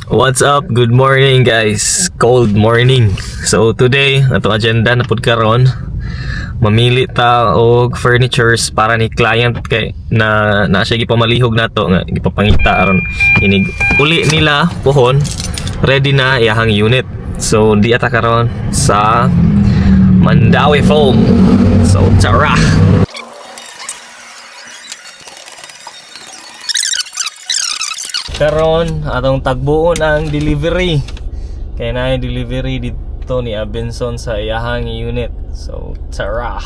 What's up? Good morning guys. Cold morning. So today, atong agenda na pud karon, mamili ta og furnitures para ni client kay na siya gipamalihog nato nga gipapangita aron inig uli nila pohon ready na iyahang unit. So di ata karon sa Mandawi Foam. So tara. Karon atong tagbuon ang delivery. Kaya na yung delivery dito ni Abenson sa iyahang unit. So tara.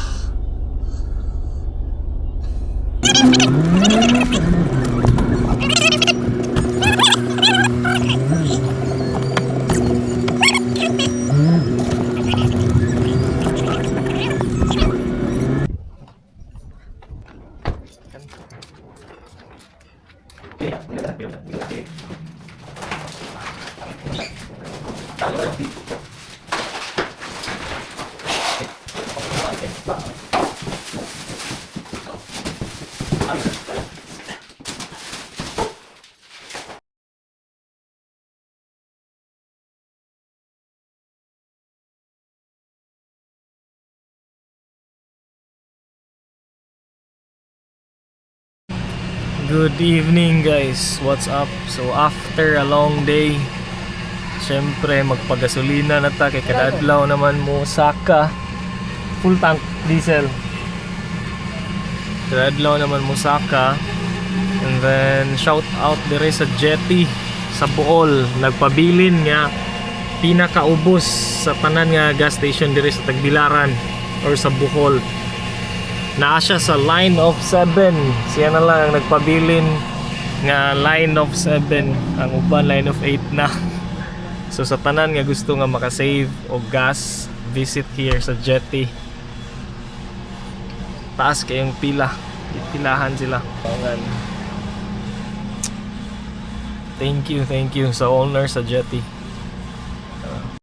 Good evening guys, what's up? So after a long day, syempre magpagasolina na ta kay kadadlaw naman mo saka full tank diesel. Kadadlaw naman mo saka. And then shout out dire sa Jetty sa Bohol, nagpabilin nga pinakaubos sa tanan nga gas station dire sa Tagbilaran or sa Bohol. Naa siya sa line of 7. Siya na lang ang nagpabilin nga line of 7. Ang uban line of 8 na. So sa tanan nga gusto nga makasave og gas, visit here sa Jetty. Taas kayong pila. Pilahan sila. Thank you sa owner sa Jetty.